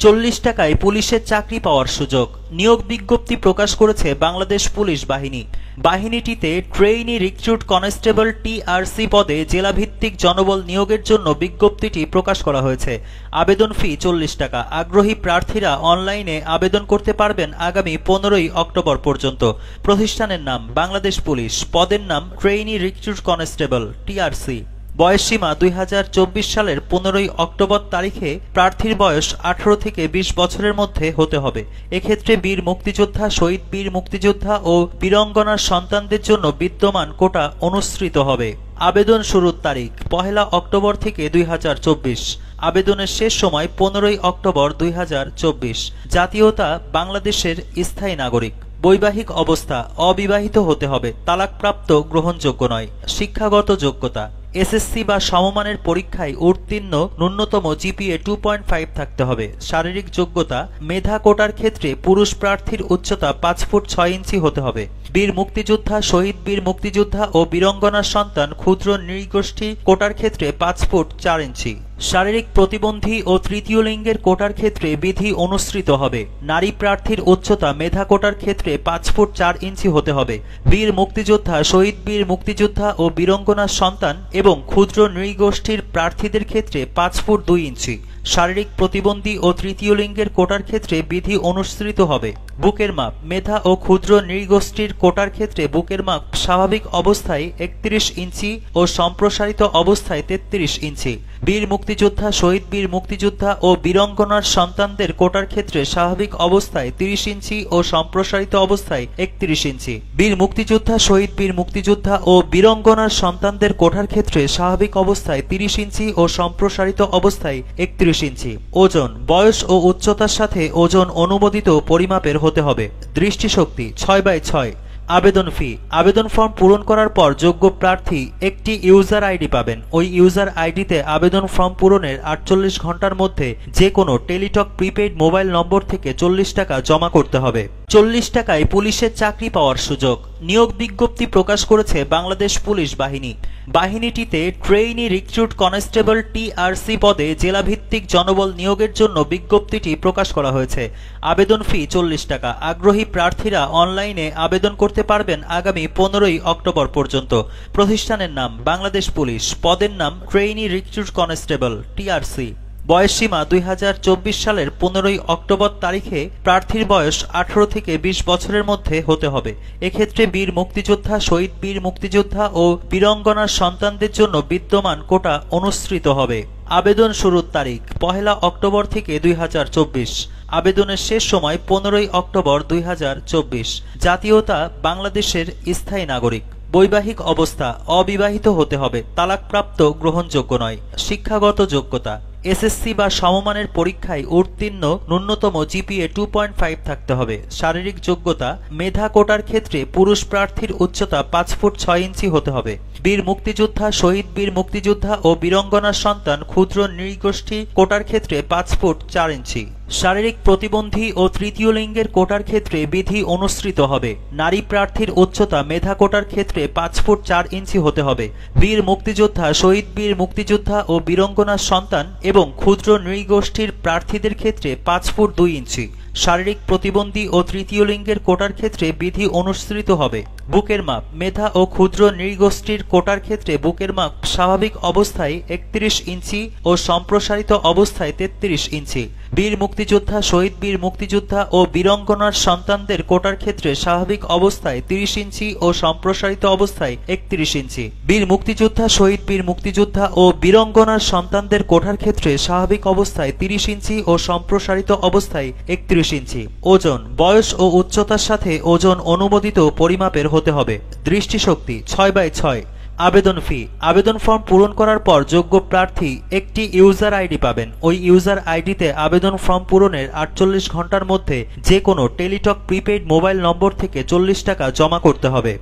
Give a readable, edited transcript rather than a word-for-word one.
40 টাকায় পুলিশের চাকরি পাওয়ার সুযোগ। নিয়োগ বিজ্ঞপ্তি প্রকাশ করেছে বাংলাদেশ পুলিশ বাহিনী। বাহিনীটিতে ট্রেইনি রিক্রুট কনস্টেবল টিআরসি পদে জেলাভিত্তিক জনবল নিয়োগের জন্য বিজ্ঞপ্তিটি প্রকাশ করা হয়েছে। আবেদন ফি 40 টাকা। আগ্রহী প্রার্থীরা অনলাইনে আবেদন করতে পারবেন আগামী 15 অক্টোবর পর্যন্ত। প্রতিষ্ঠানের নাম বাংলাদেশ পুলিশ, পদের নাম ট্রেইনি রিক্রুট কনস্টেবল টিআরসি। বয়সসীমা 2024 সালের 15 অক্টোবর তারিখে প্রার্থীর বয়স 18 থেকে 20 বছরের মধ্যে হতে হবে। এক্ষেত্রে বীর মুক্তিযোদ্ধা, শহীদ বীর মুক্তিযোদ্ধা ও বীরাঙ্গনার সন্তানদের জন্য বিদ্যমান কোটা অনুসৃত হবে। আবেদন শুরুর তারিখ 1 অক্টোবর থেকে 2024। আবেদনের শেষ সময় 15 অক্টোবর 2024। জাতীয়তা বাংলাদেশের স্থায়ী নাগরিক। বৈবাহিক অবস্থা অবিবাহিত হতে হবে। তালাকপ্রাপ্ত গ্রহণযোগ্য নয়। শিক্ষাগত যোগ্যতা এসএসসি বা সমমানের পরীক্ষায় উত্তীর্ণ ন্যূনতম জিপিএ 2.5 থাকতে হবে। শারীরিক যোগ্যতা মেধা কোটার ক্ষেত্রে পুরুষ প্রার্থীর উচ্চতা 5 ফুট 6 ইঞ্চি হতে হবে। বীর মুক্তিযোদ্ধা, শহীদ বীর মুক্তিযোদ্ধা ও বীরাঙ্গনার সন্তান ক্ষুদ্র নৃগোষ্ঠী কোটার ক্ষেত্রে 5 ফুট 4 ইঞ্চি। শারীরিক প্রতিবন্ধী ও তৃতীয় লিঙ্গের কোটার ক্ষেত্রে বিধি অনুসৃত হবে। নারী প্রার্থীর উচ্চতা মেধা কোটার ক্ষেত্রে 5 ফুট 4 ইঞ্চি হতে হবে। বীর মুক্তিযোদ্ধা, শহীদ বীর মুক্তিযোদ্ধা ও বীরাঙ্গনার সন্তান এবং ক্ষুদ্র নৃগোষ্ঠীর প্রার্থীদের ক্ষেত্রে 5 ফুট 2 ইঞ্চি। শারীরিক প্রতিবন্ধী ও তৃতীয় লিঙ্গের কোটার ক্ষেত্রে বিধি অনুসৃত হবে। বুকের মাপ মেধা ও ক্ষুদ্র নৃগোষ্ঠীর কোটার ক্ষেত্রে বুকের মাপ স্বাভাবিক অবস্থায় 31 ইঞ্চি ও সম্প্রসারিত অবস্থায় 33 ইঞ্চি। বীর মুক্তিযোদ্ধা, শহীদ বীর মুক্তিযোদ্ধা ও বীরাঙ্গনার সন্তানদের কোটার ক্ষেত্রে স্বাভাবিক অবস্থায় 30 ইঞ্চি ও সম্প্রসারিত অবস্থায় 31 ইঞ্চি। বীর মুক্তিযোদ্ধা, শহীদ বীর মুক্তিযোদ্ধা ও বীরাঙ্গনার সন্তানদের কোটার ক্ষেত্রে স্বাভাবিক অবস্থায় 30 ইঞ্চি ও সম্প্রসারিত অবস্থায় 31 ইঞ্চি। ওজন বয়স ও উচ্চতার সাথে ওজন অনুমোদিত পরিমাপের হতে হবে। দৃষ্টিশক্তি 6/6। আবেদন ফি আবেদন ফর্ম পূরণ করার পর যোগ্য প্রার্থী একটি ইউজার আইডি পাবেন। ওই ইউজার আইডিতে আবেদন ফর্ম পূরণের 48 ঘন্টার মধ্যে যে কোনো টেলিটক প্রিপেইড মোবাইল নম্বর থেকে 40 টাকা জমা করতে হবে। 40 টাকায় পুলিশের চাকরি পাওয়ার সুযোগ। নিয়োগ বিজ্ঞপ্তি প্রকাশ করেছে বাংলাদেশ পুলিশ বাহিনী। বাহিনীটিতে ট্রেইনি রিক্রুট কনস্টেবল টিআরসি পদে জেলাভিত্তিক জনবল নিয়োগের জন্য বিজ্ঞপ্তিটি প্রকাশ করা হয়েছে। আবেদন ফি 40 টাকা। আগ্রহী প্রার্থীরা অনলাইনে আবেদন করতে পারবেন আগামী 15 অক্টোবর পর্যন্ত। প্রতিষ্ঠানের নাম বাংলাদেশ পুলিশ, পদের নাম ট্রেইনি রিক্রুট কনস্টেবল টিআরসি। বয়সসীমা 2024 সালের 15 অক্টোবর তারিখে প্রার্থীর বয়স 18 থেকে 20 বছরের মধ্যে হতে হবে। এক্ষেত্রে বীর মুক্তিযোদ্ধা, শহীদ বীর মুক্তিযোদ্ধা ও বীরাঙ্গনার সন্তানদের জন্য বিদ্যমান কোটা অনুসৃত হবে। আবেদন শুরুর তারিখ 1 অক্টোবর থেকে 2024। আবেদনের শেষ সময় 15 অক্টোবর 2024। জাতীয়তা বাংলাদেশের স্থায়ী নাগরিক। বৈবাহিক অবস্থা অবিবাহিত হতে হবে। তালাকপ্রাপ্ত গ্রহণযোগ্য নয়। শিক্ষাগত যোগ্যতা এসএসসি বা সমমানের পরীক্ষায় উত্তীর্ণ ন্যূনতম জিপিএ 2.5 থাকতে হবে। শারীরিক যোগ্যতা মেধা কোটার ক্ষেত্রে পুরুষ প্রার্থীর উচ্চতা 5 ফুট 6 ইঞ্চি হতে হবে। বীর মুক্তিযোদ্ধা, শহীদ বীর মুক্তিযোদ্ধা ও বীরাঙ্গনার সন্তান ক্ষুদ্র নৃগোষ্ঠী কোটার ক্ষেত্রে 5 ফুট 4 ইঞ্চি। শারীরিক প্রতিবন্ধী ও তৃতীয় লিঙ্গের কোটার ক্ষেত্রে বিধি অনুসৃত হবে। নারী প্রার্থীর উচ্চতা মেধা কোটার ক্ষেত্রে 5 ফুট 4 ইঞ্চি হতে হবে। বীর মুক্তিযোদ্ধা, শহীদ বীর মুক্তিযোদ্ধা ও বীরাঙ্গনার সন্তান এবং ক্ষুদ্র নৃগোষ্ঠীর প্রার্থীদের ক্ষেত্রে 5 ফুট 2 ইঞ্চি। শারীরিক প্রতিবন্ধী ও তৃতীয় লিঙ্গের কোটার ক্ষেত্রে বিধি অনুসৃত হবে। বুকের মাপ মেধা ও ক্ষুদ্র নৃগোষ্ঠীর কোটার ক্ষেত্রে বুকের মাপ স্বাভাবিক অবস্থায় 31 ইঞ্চি ও সম্প্রসারিত অবস্থায় 33 ইঞ্চি। বীর মুক্তিযোদ্ধা, শহীদ বীর মুক্তিযোদ্ধা ও বীরাঙ্গনার সন্তানদের কোটার ক্ষেত্রে স্বাভাবিক অবস্থায় 30 ইঞ্চি ও সম্প্রসারিত অবস্থায় 31 ইঞ্চি। বীর মুক্তিযোদ্ধা, শহীদ বীর মুক্তিযোদ্ধা ও বীরাঙ্গনার সন্তানদের কোটার ক্ষেত্রে স্বাভাবিক অবস্থায় 30 ইঞ্চি ও সম্প্রসারিত অবস্থায় 31 ইঞ্চি। ওজন বয়স ও উচ্চতার সাথে ওজন অনুমোদিত পরিমাপের হতে হবে। দৃষ্টিশক্তি 6/6। আবেদন ফি আবেদন ফর্ম পূরণ করার পর যোগ্য প্রার্থী একটি ইউজার আইডি পাবেন। ওই ইউজার আইডিতে আবেদন ফর্ম পূরণের 48 ঘন্টার মধ্যে যে কোনো টেলিটক প্রিপেইড মোবাইল নম্বর থেকে 40 টাকা জমা করতে হবে।